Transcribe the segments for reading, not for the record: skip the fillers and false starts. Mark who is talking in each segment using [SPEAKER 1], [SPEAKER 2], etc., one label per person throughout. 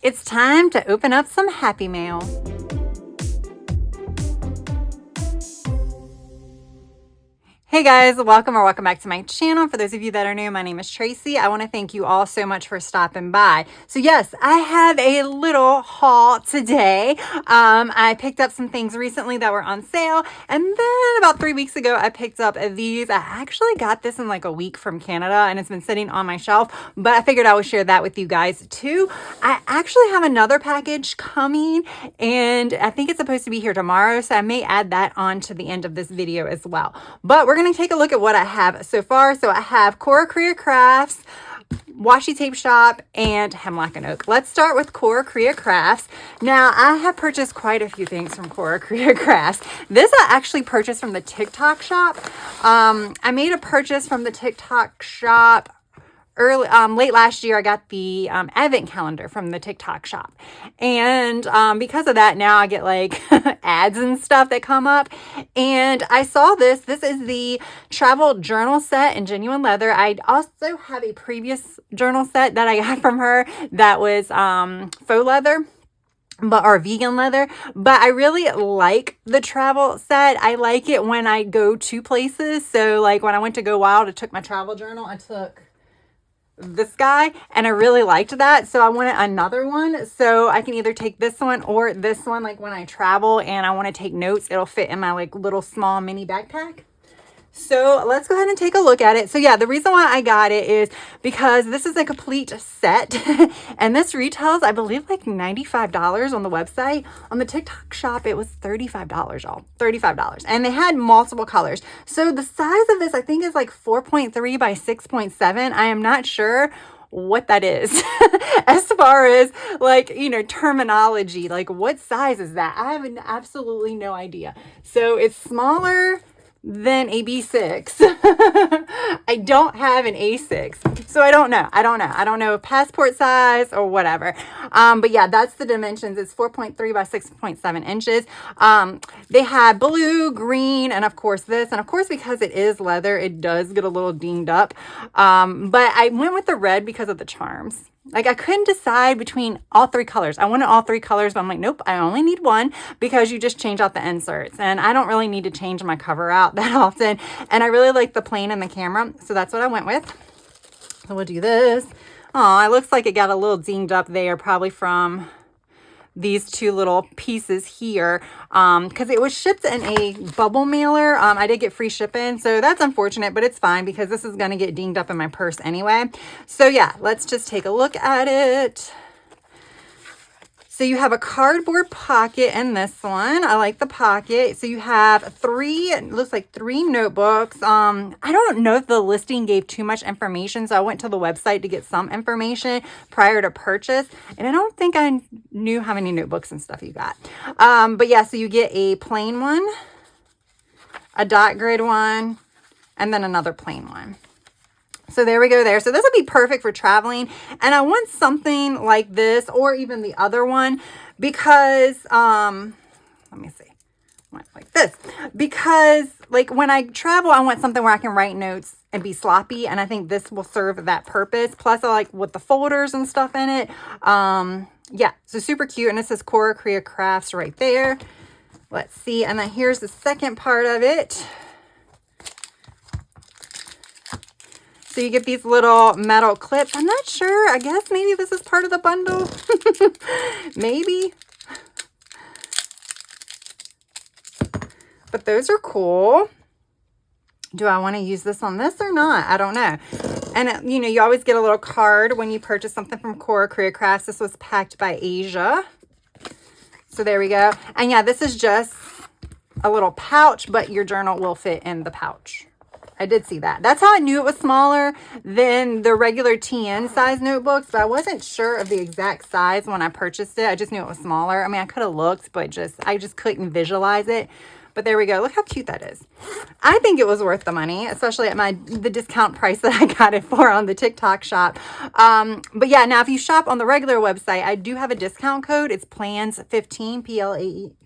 [SPEAKER 1] It's time to open up some Happy Mail. Hey guys, welcome back to my channel. For those of you that are new, my name is Tracy. I want to thank you all so much for stopping by. So yes, I have a little haul today. I picked up some things recently that were on sale, and then about 3 weeks ago, I picked up these. I actually got this in like a week from Canada, and it's been sitting on my shelf, but I figured I would share that with you guys too. I actually have another package coming, and I think it's supposed to be here tomorrow, so I may add that on to the end of this video as well. But we're going to take a look at what I have so far. So I have Kora Crafts, Washi Tape Shop, and Hemlock Oak. Let's start with Kora Crafts. Now, I have purchased quite a few things from Kora Crafts. This I actually purchased from the TikTok shop. I made a purchase from the TikTok shop late last year. I got the advent calendar from the TikTok shop, and because of that, now I get like ads and stuff that come up. And I saw this is the travel journal set in genuine leather. I also have a previous journal set that I got from her that was faux leather, or vegan leather, but I really like the travel set. I like it when I go to places. So like when I went to Go Wild, I took my travel journal. I took this guy, and I really liked that, so I wanted another one, so I can either take this one or this one. Like when I travel and I want to take notes, it'll fit in my like little small mini backpack. So let's go ahead and take a look at it. So yeah, the reason why I got it is because this is a complete set and this retails, I believe, like $95 on the website. On the TikTok shop, it was $35, y'all. $35. And they had multiple colors. So the size of this, I think, is like 4.3 by 6.7. I am not sure what that is as far as like, you know, terminology. Like what size is that? I have absolutely no idea. So it's smaller than a B6. I don't have an A6, so I don't know. I don't know passport size or whatever. But yeah, that's the dimensions. It's 4.3 by 6.7 inches. They had blue, green, and of course this. And of course, because it is leather, it does get a little dinged up. But I went with the red because of the charms. Like I couldn't decide between all three colors. I wanted all three colors, but I'm like, nope, I only need one, because you just change out the inserts. And I don't really need to change my cover out that often. And I really like the plain in the camera. So that's what I went with. So we'll do this. Oh, it looks like it got a little dinged up there, probably from these two little pieces here, because it was shipped in a bubble mailer. I did get free shipping, so that's unfortunate, but it's fine because this is going to get dinged up in my purse anyway. So yeah, let's just take a look at it. So you have a cardboard pocket in this one. I like the pocket. So you have it looks like three notebooks. I don't know if the listing gave too much information, so I went to the website to get some information prior to purchase. And I don't think I knew how many notebooks and stuff you got. But yeah, so you get a plain one, a dot grid one, and then another plain one. So there we go there. So this would be perfect for traveling. And I want something like this, or even the other one, because, let me see, like this, because like when I travel, I want something where I can write notes and be sloppy. And I think this will serve that purpose. Plus I like with the folders and stuff in it. Yeah, so super cute. And it says Kora Crafts right there. Let's see. And then here's the second part of it. So you get these little metal clips. I'm not sure. I guess maybe this is part of the bundle. Maybe. But those are cool. Do I want to use this on this or not? I don't know. And, you know, you always get a little card when you purchase something from Kora Crafts. This was packed by Asia. So there we go. And yeah, this is just a little pouch, but your journal will fit in the pouch. I did see that. That's how I knew it was smaller than the regular TN size notebooks, but I wasn't sure of the exact size when I purchased it. I just knew it was smaller. I mean, I could have looked, but I just couldn't visualize it. But there we go. Look how cute that is. I think it was worth the money, especially at the discount price that I got it for on the TikTok shop. But yeah, now if you shop on the regular website, I do have a discount code. It's PLANZ15,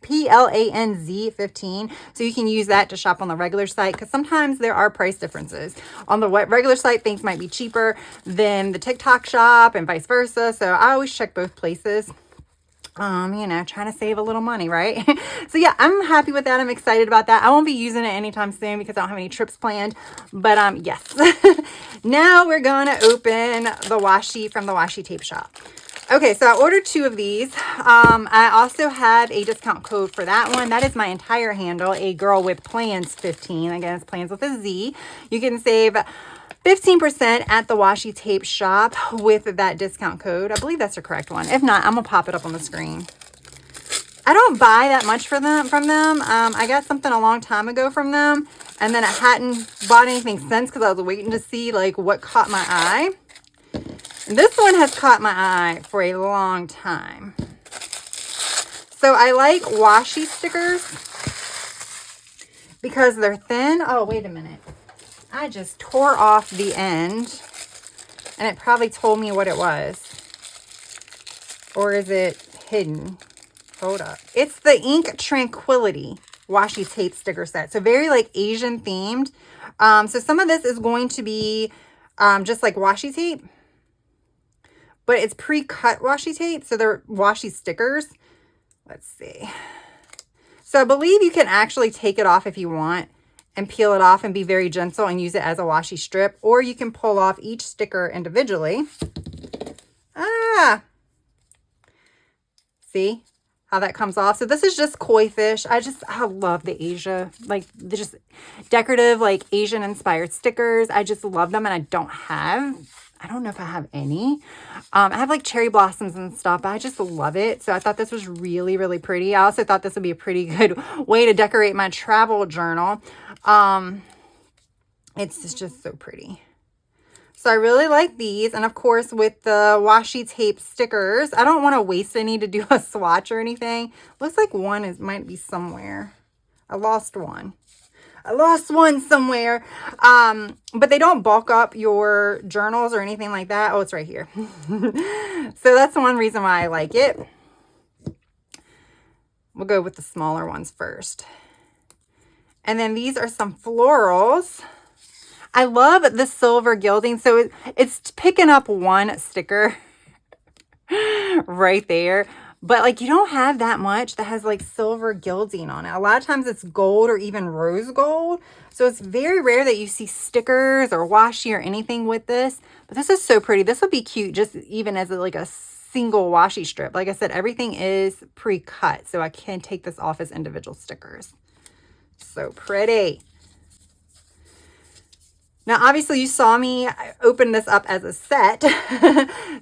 [SPEAKER 1] PLANZ 15. So you can use that to shop on the regular site, because sometimes there are price differences. On the regular site, things might be cheaper than the TikTok shop and vice versa. So I always check both places. You know, trying to save a little money, right? So yeah, I'm happy with that. I'm excited about that. I won't be using it anytime soon because I don't have any trips planned, but yes. Now we're going to open the washi from the Washi tape shop. Okay, so I ordered 2 of these. I also have a discount code for that one. That is my entire handle, a girl with plans 15. Again, it's plans with a Z. You can save 15% at the Washi tape shop with that discount code. I believe that's the correct one. If not, I'm gonna pop it up on the screen. I don't buy that much from them. I got something a long time ago from them, and then I hadn't bought anything since because I was waiting to see like what caught my eye. And this one has caught my eye for a long time. So I like washi stickers because they're thin. Oh, wait a minute. I just tore off the end, and it probably told me what it was. Or is it hidden? Hold up. It's the Ink Tranquility washi tape sticker set. So very like Asian themed. So some of this is going to be just like washi tape, but it's pre-cut washi tape. So they're washi stickers. Let's see. So I believe you can actually take it off if you want and peel it off and be very gentle and use it as a washi strip, or you can pull off each sticker individually. See how that comes off? So this is just koi fish. I love the Asia, like they're just decorative, like Asian inspired stickers. I just love them, and I don't know if I have any. I have like cherry blossoms and stuff, but I just love it. So I thought this was really, really pretty. I also thought this would be a pretty good way to decorate my travel journal. It's just so pretty. So I really like these. And of course, with the washi tape stickers, I don't want to waste any to do a swatch or anything. Looks like one might be somewhere. I lost one somewhere. But they don't bulk up your journals or anything like that. Oh, it's right here. So that's one reason why I like it. We'll go with the smaller ones first. And then these are some florals. I love the silver gilding. So it's picking up one sticker right there. But like you don't have that much that has like silver gilding on it. A lot of times it's gold or even rose gold. So it's very rare that you see stickers or washi or anything with this. But this is so pretty. This would be cute just even as like a single washi strip. Like I said, everything is pre-cut. So I can take this off as individual stickers. So pretty. Now, obviously, you saw me open this up as a set.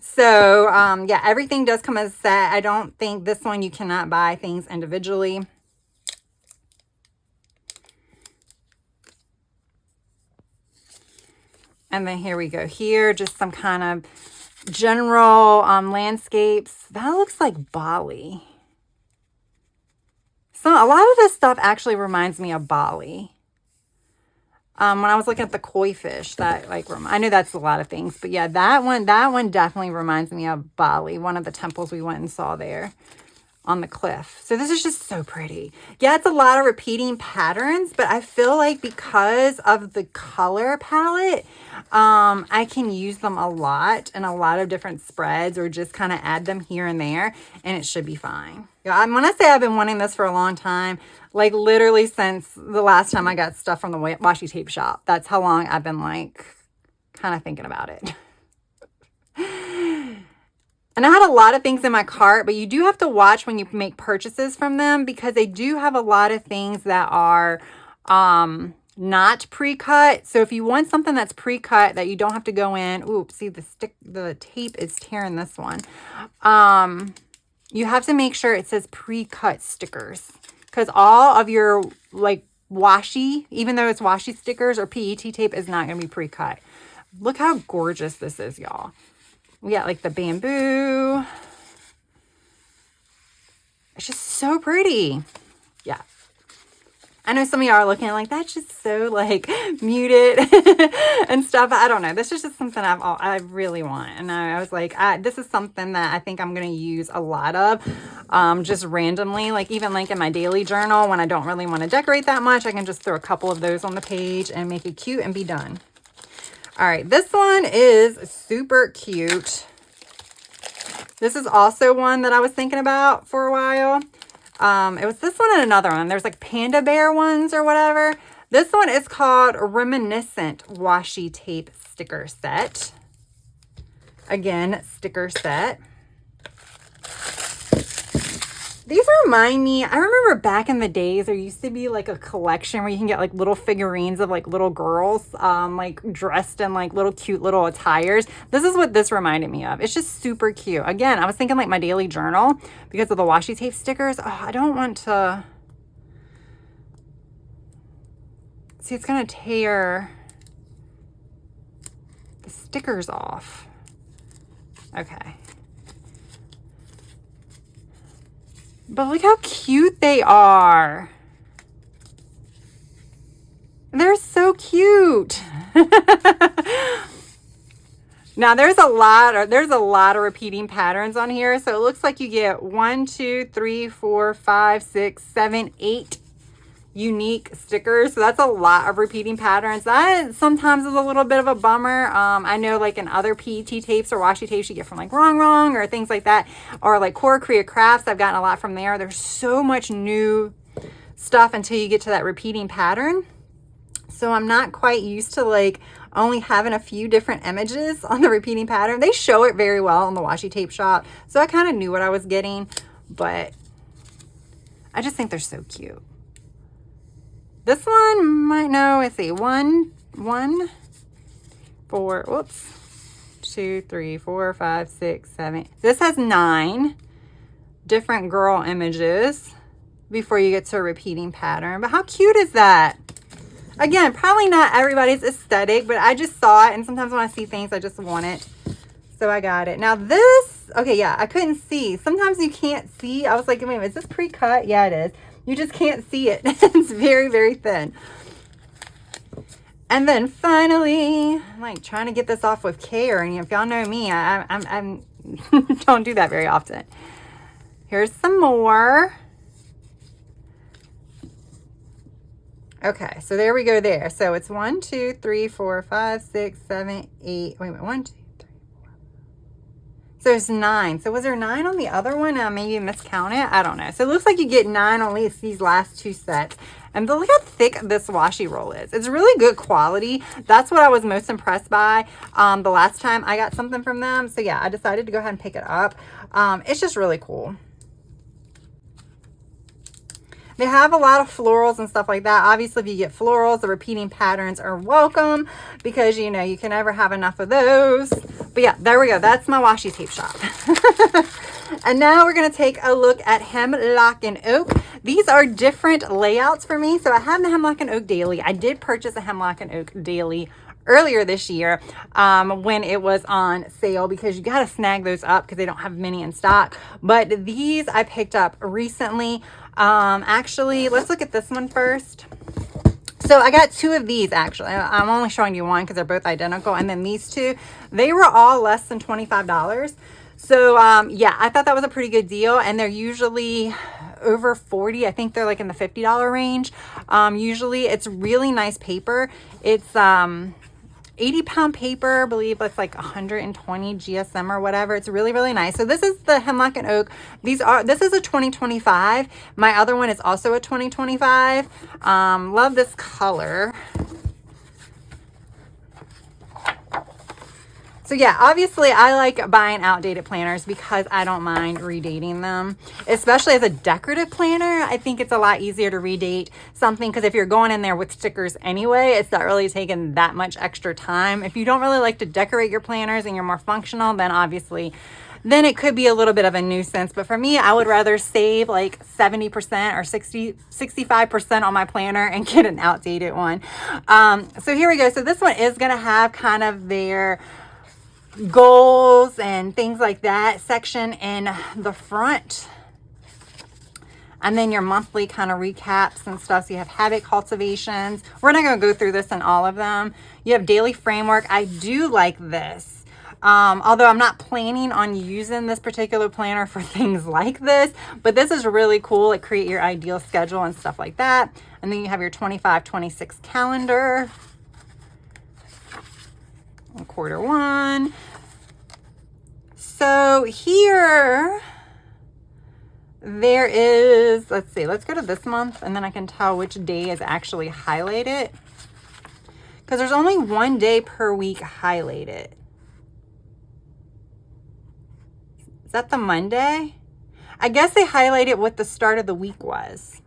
[SPEAKER 1] So, yeah, everything does come as a set. I don't think this one you cannot buy things individually. And then here we go. Here, just some kind of general landscapes. That looks like Bali. So, a lot of this stuff actually reminds me of Bali. When I was looking at the koi fish, that like, I know that's a lot of things, but yeah, that one definitely reminds me of Bali, one of the temples we went and saw there on the cliff. So this is just so pretty. Yeah, it's a lot of repeating patterns, but I feel like because of the color palette, I can use them a lot in a lot of different spreads or just kind of add them here and there, and it should be fine. Yeah, when I say I've been wanting this for a long time, like literally since the last time I got stuff from the washi tape shop. That's how long I've been like kind of thinking about it. And I had a lot of things in my cart, but you do have to watch when you make purchases from them because they do have a lot of things that are not pre-cut. So if you want something that's pre-cut that you don't have to go in, oops, see the tape is tearing this one. You have to make sure it says pre-cut stickers because all of your like washi, even though it's washi stickers or PET tape, is not going to be pre-cut. Look how gorgeous this is, y'all. We got like the bamboo. It's just so pretty. Yeah. I know some of y'all are looking like, that's just so like muted and stuff. I don't know. This is just something I really want. And I was like, this is something that I think I'm going to use a lot of, just randomly, like even like in my daily journal when I don't really want to decorate that much. I can just throw a couple of those on the page and make it cute and be done. All right, this one is super cute. This is also one that I was thinking about for a while. It was this one and another one. There's like panda bear ones or whatever. This one is called Reminiscent Washi Tape Sticker Set. Again, sticker set. These remind me, I remember back in the days, there used to be like a collection where you can get like little figurines of like little girls, like dressed in like little cute little attires. This is what this reminded me of. It's just super cute. Again, I was thinking like my daily journal because of the washi tape stickers. Oh, I don't want to, see, it's going to tear the stickers off. Okay. But look how cute they are. They're so cute. Now there's a lot of repeating patterns on here. So it looks like you get 1, 2, 3, 4, 5, 6, 7, 8 unique stickers. So that's a lot of repeating patterns. That sometimes is a little bit of a bummer. I know like in other PET tapes or washi tapes you get from like Wrong or things like that, or like Kora Crafts, I've gotten a lot from there. There's so much new stuff until you get to that repeating pattern. So I'm not quite used to like only having a few different images on the repeating pattern. They show it very well in the washi tape shop. So I kind of knew what I was getting, but I just think they're so cute. This one might know, let's see, 1, 4, whoops, 2, 3, 4, 5, 6, 7. This has 9 different girl images before you get to a repeating pattern. But how cute is that? Again, probably not everybody's aesthetic, but I just saw it, and sometimes when I see things, I just want it. So I got it. Now this, okay, yeah, I couldn't see. Sometimes you can't see. I was like, wait a minute, is this pre-cut? Yeah, it is. You just can't see it. It's very, very thin. And then finally, I'm like trying to get this off with care. And if y'all know me, I'm don't do that very often. Here's some more. Okay, so there we go there. So it's 1, 2, 3, 4, 5, 6, 7, 8. Wait a minute, 1, 2, 3, 4. So there's 9. So was there 9 on the other one? Maybe miscounted. I don't know. So it looks like you get 9 on at least these last 2 sets. And look how thick this washi roll is. It's really good quality. That's what I was most impressed by the last time I got something from them. So yeah, I decided to go ahead and pick it up. It's just really cool. They have a lot of florals and stuff like that. Obviously, if you get florals, the repeating patterns are welcome because, you know, you can never have enough of those. But yeah, there we go. That's my washi tape shop. And now we're going to take a look at Hemlock and Oak. These are different layouts for me. So I have the Hemlock and Oak Daily. I did purchase a Hemlock and Oak Daily earlier this year when it was on sale because you got to snag those up because they don't have many in stock. But these I picked up recently. Actually, let's look at this one first. So I got 2 of these actually. I'm only showing you one because they're both identical. And then these 2, they were all less than $25. So yeah, I thought that was a pretty good deal. And they're usually over 40. I think they're like in the $50 range. Usually it's really nice paper. It's 80-pound paper. I believe that's like 120 GSM or whatever. It's really, really nice. So this is the Hemlock and Oak. This is a 2025. My other one is also a 2025. Love this color. So yeah, obviously I like buying outdated planners because I don't mind redating them, especially as a decorative planner. I think it's a lot easier to redate something because if you're going in there with stickers anyway, it's not really taking that much extra time. If you don't really like to decorate your planners and you're more functional, then obviously then it could be a little bit of a nuisance. But for me, I would rather save like 70% or 65% on my planner and get an outdated one. So here we go. So this one is going to have kind of their goals and things like that section in the front. And then your monthly kind of recaps and stuff. So you have habit cultivations. We're not going to go through this in all of them. You have daily framework. I do like this. Although I'm not planning on using this particular planner for things like this, but this is really cool. Like create your ideal schedule and stuff like that. And then you have your 25-26 calendar. And quarter one. So here there is, let's see, let's go to this month and then I can tell which day is actually highlighted. Because there's only one day per week highlighted. Is that the Monday? I guess they highlighted what the start of the week was.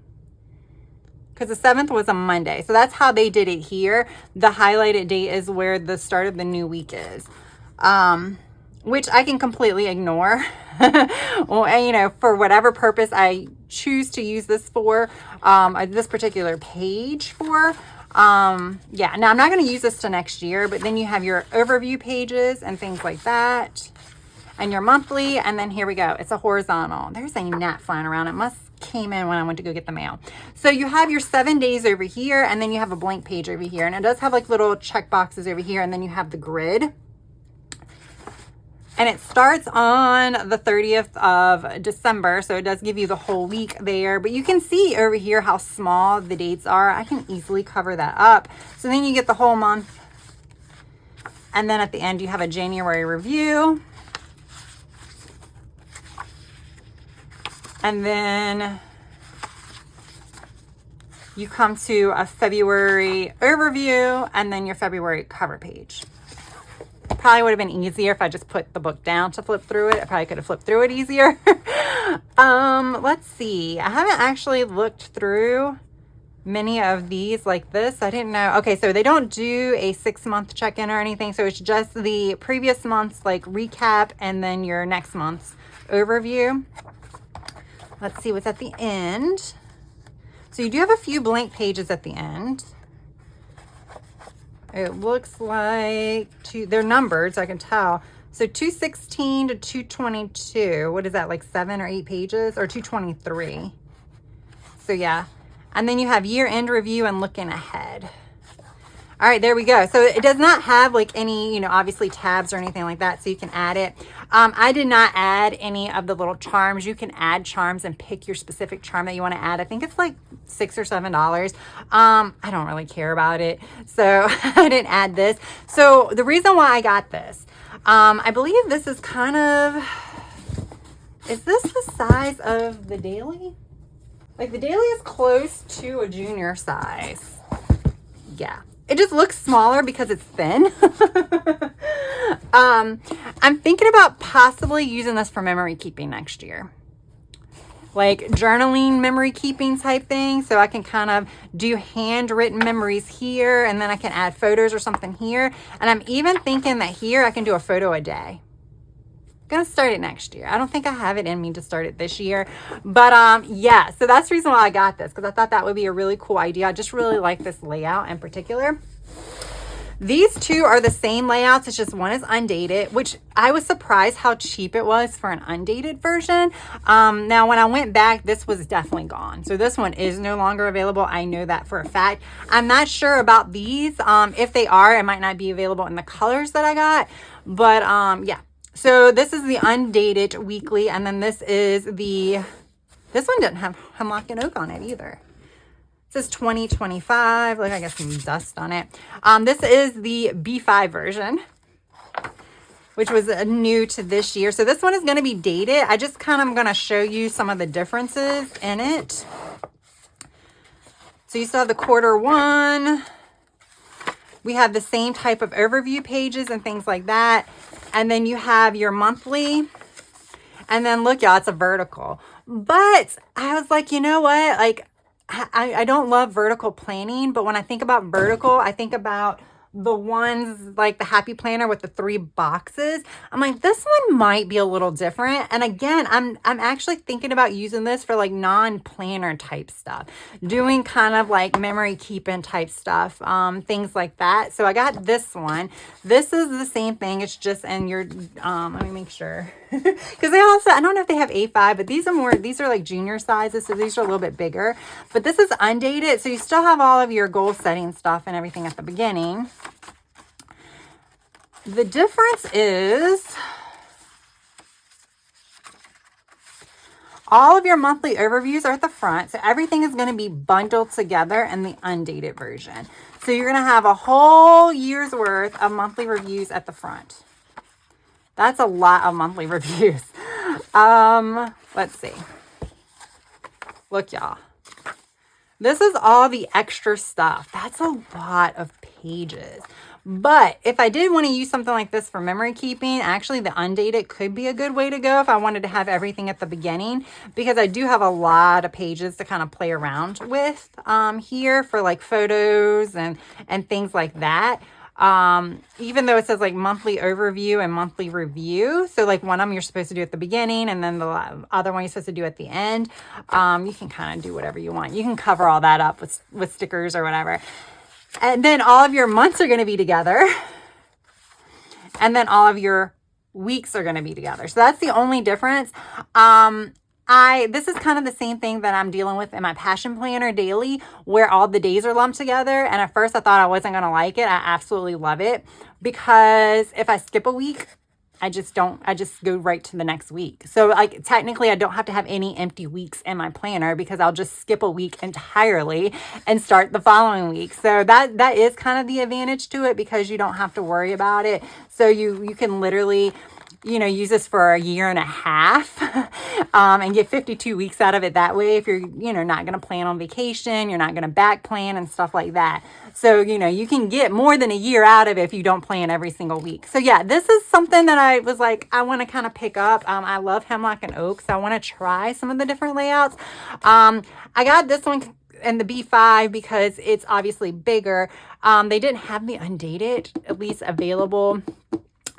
[SPEAKER 1] Because the 7th was a Monday. So that's how they did it here. The highlighted date is where the start of the new week is. Which I can completely ignore. Well, you know, for whatever purpose I choose to use this for, this particular page for. Yeah, now I'm not going to use this to next year, but then you have your overview pages and things like that. And your monthly, and then here we go. It's a horizontal. There's a gnat flying around. It must came in when I went to go get the mail. So you have your 7 days over here, and then you have a blank page over here. And it does have like little check boxes over here, and then you have the grid. And it starts on the 30th of December, so it does give you the whole week there. But you can see over here how small the dates are. I can easily cover that up. So then you get the whole month. And then at the end, you have a January review. And then you come to a February overview and then your February cover page. Probably would have been easier if I just put the book down to flip through it. I probably could have flipped through it easier. Let's see. I haven't actually looked through many of these like this. I didn't know. Okay, so they don't do a 6-month check-in or anything. So it's just the previous month's like recap and then your next month's overview. Let's see what's at the end. So you do have a few blank pages at the end. It looks like they're numbered, so I can tell. So 216 to 222. What is that, like 7 or 8 pages? Or 223. So yeah. And then you have year-end review and looking ahead. All right, there we go. So it does not have like any, you know, obviously tabs or anything like that, so you can add it. I did not add any of the little charms. You can add charms and pick your specific charm that you want to add. I think it's like $6 or $7. I don't really care about it, so I didn't add this. So the reason why I got this, I believe this is kind of, is this the size of the daily? Like the daily is close to a junior size. Yeah. It just looks smaller because it's thin. I'm thinking about possibly using this for memory keeping next year. Like journaling memory keeping type thing. So I can kind of do handwritten memories here and then I can add photos or something here. And I'm even thinking that here I can do a photo a day. Gonna start it next year. I don't think I have it in me to start it this year, but yeah, so that's the reason why I got this, because I thought that would be a really cool idea. I just really like this layout in particular. These two are the same layouts. It's just one is undated, which I was surprised how cheap it was for an undated version. Now when I went back, this was definitely gone, so this one is no longer available. I know that for a fact. I'm not sure about these. If they are, it might not be available in the colors that I got, but yeah. So this is the undated weekly, and then this is this one didn't have Hemlock and Oak on it either. It says 2025, like I got some dust on it. This is the B5 version, which was new to this year. So this one is going to be dated. I just kind of going to show you some of the differences in it. So you still have the quarter one. We have the same type of overview pages and things like that. And then you have your monthly. And then look, y'all, it's a vertical. But I was like, you know what? Like, I don't love vertical planning. But when I think about vertical, I think about the ones like the Happy Planner with the 3 boxes. I'm like, this one might be a little different. And again, I'm actually thinking about using this for like non-planner type stuff, doing kind of like memory keeping type stuff, things like that. So I got this one. This is the same thing. It's just, and you're, let me make sure. Because they also, I don't know if they have A5, but these are like junior sizes. So these are a little bit bigger, but this is undated. So you still have all of your goal setting stuff and everything at the beginning. The difference is all of your monthly overviews are at the front. So everything is going to be bundled together in the undated version. So you're going to have a whole year's worth of monthly reviews at the front. That's a lot of monthly reviews. Let's see. Look, y'all. This is all the extra stuff. That's a lot of pages. But if I did want to use something like this for memory keeping, actually the undated could be a good way to go if I wanted to have everything at the beginning, because I do have a lot of pages to kind of play around with here for like photos and things like that. Even though it says like monthly overview and monthly review. So like one of them you're supposed to do at the beginning and then the other one you're supposed to do at the end. You can kind of do whatever you want. You can cover all that up with stickers or whatever. And then all of your months are going to be together. And then all of your weeks are going to be together. So that's the only difference. This is kind of the same thing that I'm dealing with in my Passion Planner Daily, where all the days are lumped together. And at first I thought I wasn't going to like it. I absolutely love it, because if I skip a week, I just go right to the next week. So like technically I don't have to have any empty weeks in my planner, because I'll just skip a week entirely and start the following week. So that is kind of the advantage to it, because you don't have to worry about it. So you can literally, use this for a year and a half and get 52 weeks out of it that way. If you're, not going to plan on vacation, you're not going to back plan and stuff like that. So, you can get more than a year out of it if you don't plan every single week. So yeah, this is something that I was like, I want to kind of pick up. I love Hemlock and Oak, so I want to try some of the different layouts. I got this one in the B5 because it's obviously bigger. They didn't have the undated, at least available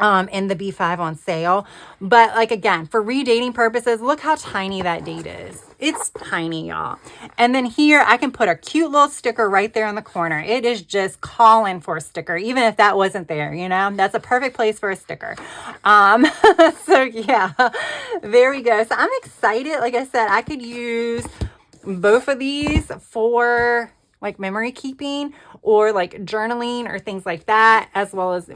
[SPEAKER 1] in the B5 on sale. But like, again, for redating purposes, look how tiny that date is. It's tiny, y'all. And then here I can put a cute little sticker right there in the corner. It is just calling for a sticker, even if that wasn't there, that's a perfect place for a sticker. So yeah, there we go. So I'm excited. Like I said, I could use both of these for like memory keeping or like journaling or things like that, as well as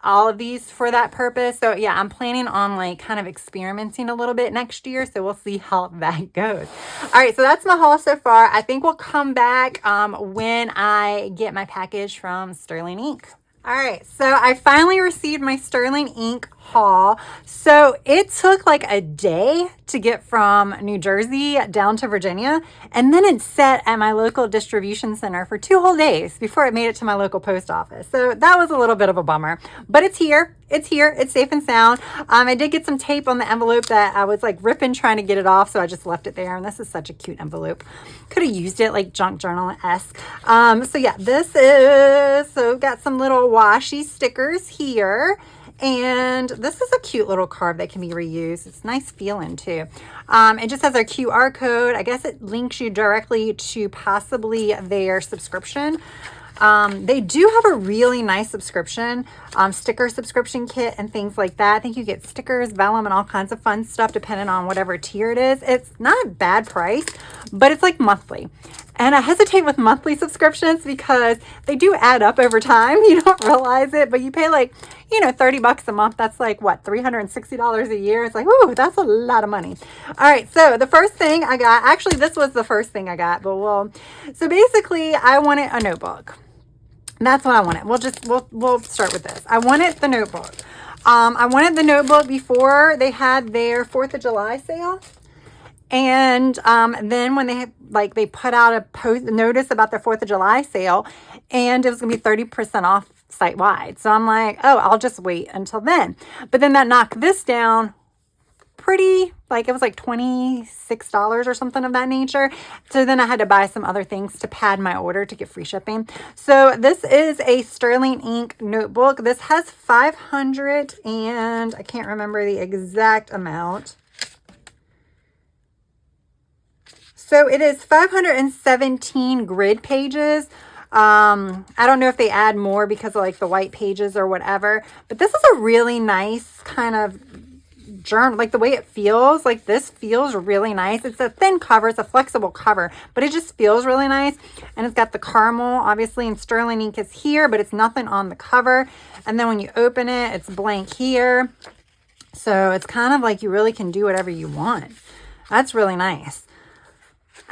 [SPEAKER 1] all of these for that purpose. So yeah, I'm planning on like kind of experimenting a little bit next year. So we'll see how that goes. All right. So that's my haul so far. I think we'll come back when I get my package from Sterling Ink. All right, so I finally received my Sterling Ink haul. So it took like a day to get from New Jersey down to Virginia, and then it sat at my local distribution center for 2 whole days before it made it to my local post office. So that was a little bit of a bummer, but it's here. It's here. It's safe and sound. I did get some tape on the envelope that I was like ripping trying to get it off, so I just left it there. And this is such a cute envelope. Could have used it like junk journal-esque. So yeah, this is, so got some little washi stickers here. And this is a cute little card that can be reused. It's nice feeling too. It just has a QR code. I guess it links you directly to possibly their subscription. They do have a really nice subscription, sticker subscription kit and things like that. I think you get stickers, vellum, and all kinds of fun stuff depending on whatever tier it is. It's not a bad price, but it's like monthly. And I hesitate with monthly subscriptions because they do add up over time. You don't realize it, but you pay like, $30 a month. That's like what, $360 a year. It's like, ooh, that's a lot of money. All right. So the first thing I got, actually, this was the first thing I got, but so basically I wanted a notebook. That's what I wanted. We'll start with this. I wanted the notebook. I wanted the notebook before they had their 4th of July sale. And then when they put out a notice about their 4th of July sale, and it was going to be 30% off site-wide. So I'm like, oh, I'll just wait until then. But then that knocked this down pretty, like it was like $26 or something of that nature. So then I had to buy some other things to pad my order to get free shipping. So this is a sterling ink notebook. This has 500 and I can't remember the exact amount. So it is 517 grid pages. I don't know if they add more because of like the white pages or whatever, but this is a really nice kind of journal. Like the way it feels, like this feels really nice. It's a thin cover, it's a flexible cover, but it just feels really nice. And it's got the caramel, obviously, and sterling ink is here, but it's nothing on the cover. And then when you open it, it's blank here. So it's kind of like you really can do whatever you want. That's really nice.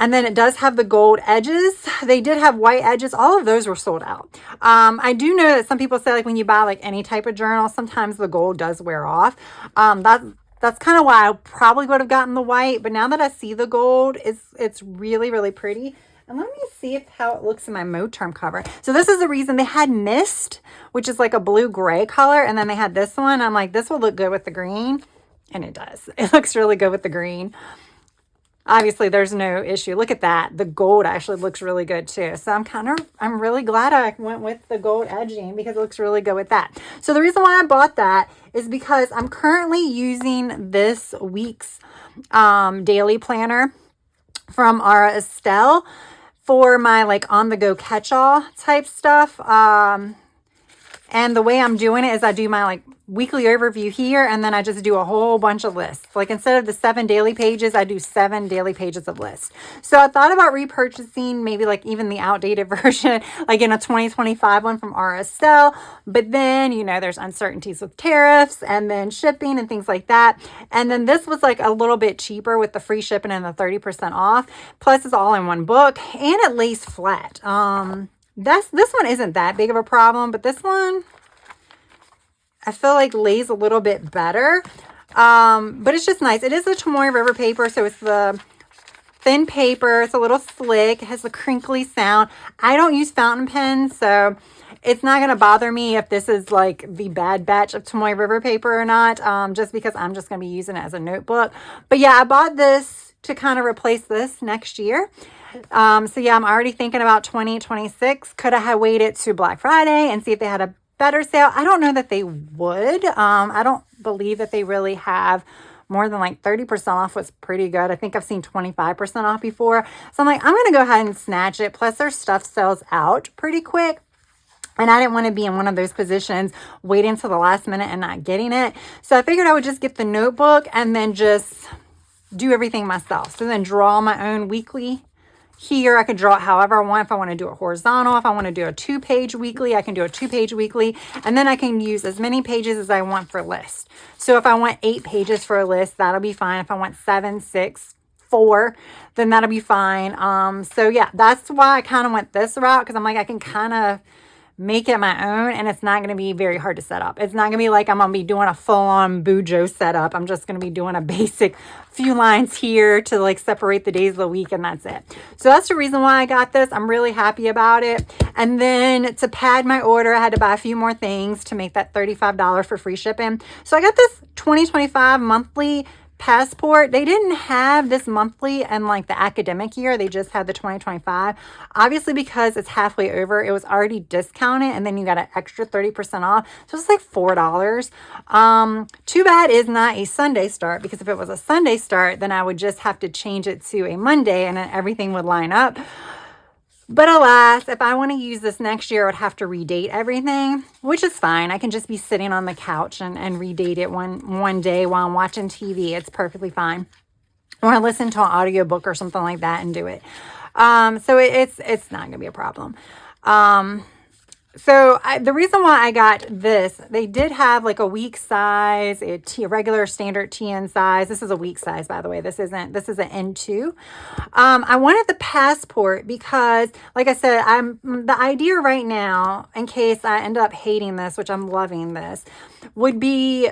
[SPEAKER 1] And then it does have the gold edges. They did have white edges. All of those were sold out. I do know that some people say like when you buy like any type of journal, sometimes the gold does wear off. That's kind of why I probably would have gotten the white. But now that I see the gold, it's really, really pretty. And let me see how it looks in my Moterm cover. So this is the reason they had Mist, which is like a blue-gray color. And then they had this one. I'm like, this will look good with the green. And it does. It looks really good with the green. Obviously, there's no issue. Look at that. The gold actually looks really good too. So I'm really glad I went with the gold edging because it looks really good with that. So the reason why I bought that is because I'm currently using this week's daily planner from Ara Estelle for my like on-the-go catch-all type stuff. And the way I'm doing it is I do my like weekly overview here, and then I just do a whole bunch of lists. Like instead of the 7 daily pages, I do 7 daily pages of lists. So I thought about repurchasing maybe like even the outdated version, like in a 2025 one from Ara Estelle. But then, you know, there's uncertainties with tariffs and then shipping and things like that. And then this was like a little bit cheaper with the free shipping and the 30% off. Plus it's all in one book and it lays flat. This one isn't that big of a problem, but this one I feel like lays a little bit better. But it's just nice. It is the Tomoe River paper, so it's the thin paper. It's a little slick. It has a crinkly sound. I don't use fountain pens, so it's not going to bother me if this is like the bad batch of Tomoe River paper or not, just because I'm just going to be using it as a notebook. But yeah, I bought this to kind of replace this next year. So yeah, I'm already thinking about 2026. Could I have waited to Black Friday and see if they had a better sale? I don't know that they would. I don't believe that they really have more than like 30% off. Was pretty good. I think I've seen 25% off before. So I'm like, I'm going to go ahead and snatch it. Plus their stuff sells out pretty quick. And I didn't want to be in one of those positions waiting until the last minute and not getting it. So I figured I would just get the notebook and then just do everything myself. So then draw my own weekly. Here, I can draw it however I want. If I want to do it horizontal, if I want to do a 2-page weekly, I can do a 2-page weekly. And then I can use as many pages as I want for lists. So if I want 8 pages for a list, that'll be fine. If I want 7, 6, 4, then that'll be fine. So yeah, that's why I kind of went this route, because I'm like, I can kind of make it my own, and it's not going to be very hard to set up. It's not going to be like I'm going to be doing a full-on Bujo setup. I'm just going to be doing a basic few lines here to like separate the days of the week, and that's it. So that's the reason why I got this. I'm really happy about it. And then to pad my order, I had to buy a few more things to make that $35 for free shipping. So I got this 2025 monthly passport. They didn't have this monthly and like the academic year. They just had the 2025. Obviously, because it's halfway over, it was already discounted, and then you got an extra 30% off. So it's like $4. Too bad it's not a Sunday start, because if it was a Sunday start, then I would just have to change it to a Monday and then everything would line up. But alas, if I want to use this next year, I would have to redate everything, which is fine. I can just be sitting on the couch and redate it one day while I'm watching TV. It's perfectly fine. Or listen to an audiobook or something like that and do it. So it's not going to be a problem. So the reason why I got this, they did have like a week size, a regular standard TN size. This is a week size, by the way. This is an N2. I wanted the passport because, like I said, the idea right now, in case I end up hating this, which I'm loving this, would be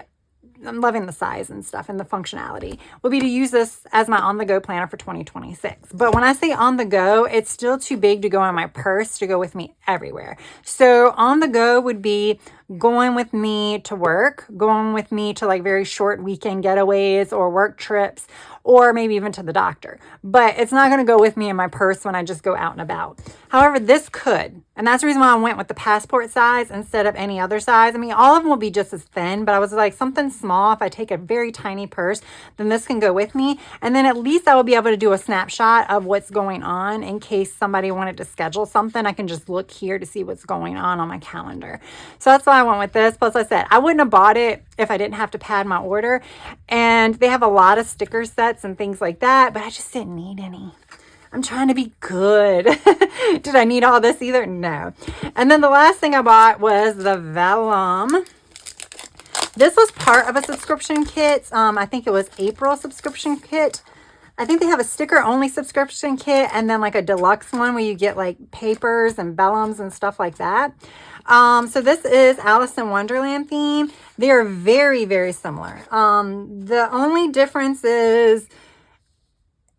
[SPEAKER 1] I'm loving the size and stuff and the functionality, will be to use this as my on-the-go planner for 2026. But when I say on the go, it's still too big to go in my purse to go with me everywhere. So on the go would be going with me to work, going with me to like very short weekend getaways or work trips, or maybe even to the doctor. But it's not going to go with me in my purse when I just go out and about. However, this could. And that's the reason why I went with the passport size instead of any other size. I mean, all of them will be just as thin, but I was like, something small. If I take a very tiny purse, then this can go with me. And then at least I will be able to do a snapshot of what's going on in case somebody wanted to schedule something. I can just look here to see what's going on my calendar. So that's why I went with this. Plus, I said I wouldn't have bought it if I didn't have to pad my order. And they have a lot of sticker sets and things like that, but I just didn't need any. I'm trying to be good. Did I need all this either? No. And then the last thing I bought was the Vellum. This was part of a subscription kit. I think it was April subscription kit. I think they have a sticker only subscription kit and then like a deluxe one where you get like papers and vellums and stuff like that. So this is Alice in Wonderland theme. They are very, very similar. The only difference is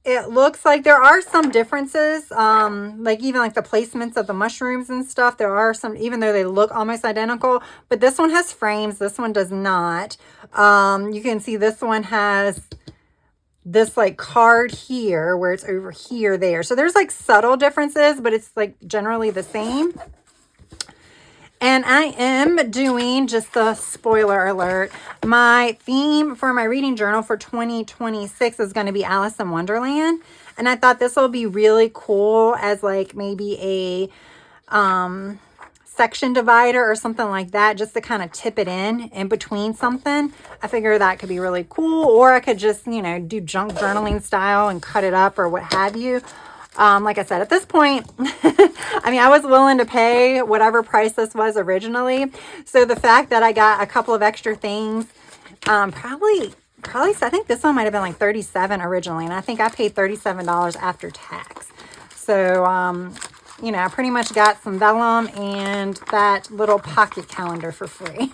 [SPEAKER 1] it looks like there are some differences, like even like the placements of the mushrooms and stuff. There are some, even though they look almost identical, but this one has frames. This one does not. You can see this one has this like card here where it's over here there. So there's like subtle differences, but it's like generally the same. And I am doing, just a spoiler alert, my theme for my reading journal for 2026 is going to be Alice in Wonderland. And I thought this will be really cool as like maybe a section divider or something like that, just to kind of tip it in between something. I figure that could be really cool. Or I could just, you know, do junk journaling style and cut it up or what have you. Like I said, at this point, I mean, I was willing to pay whatever price this was originally. So the fact that I got a couple of extra things, probably, I think this one might have been like $37 originally. And I think I paid $37 after tax. So, you know, I pretty much got some vellum and that little pocket calendar for free.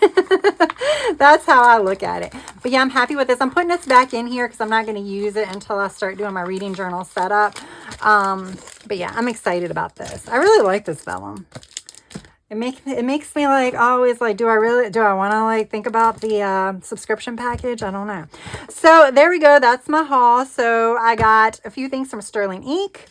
[SPEAKER 1] That's how I look at it. But yeah, I'm happy with this. I'm putting this back in here because I'm not going to use it until I start doing my reading journal setup. But yeah, I'm excited about this. I really like this vellum. It makes me like always like, do I want to like think about the subscription package? I don't know. So there we go. That's my haul. So I got a few things from Sterling Ink.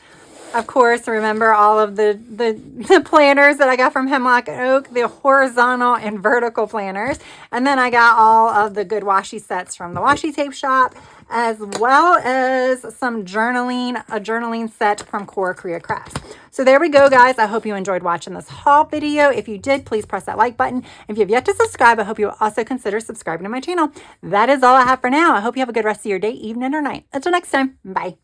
[SPEAKER 1] Of course, remember all of the planners that I got from Hemlock Oak, the horizontal and vertical planners. And then I got all of the good washi sets from the Washi Tape Shop, as well as some journaling, a journaling set from Kora Korea Crafts. So there we go, guys. I hope you enjoyed watching this haul video. If you did, please press that like button. If you have yet to subscribe, I hope you will also consider subscribing to my channel. That is all I have for now. I hope you have a good rest of your day, evening, or night. Until next time, bye.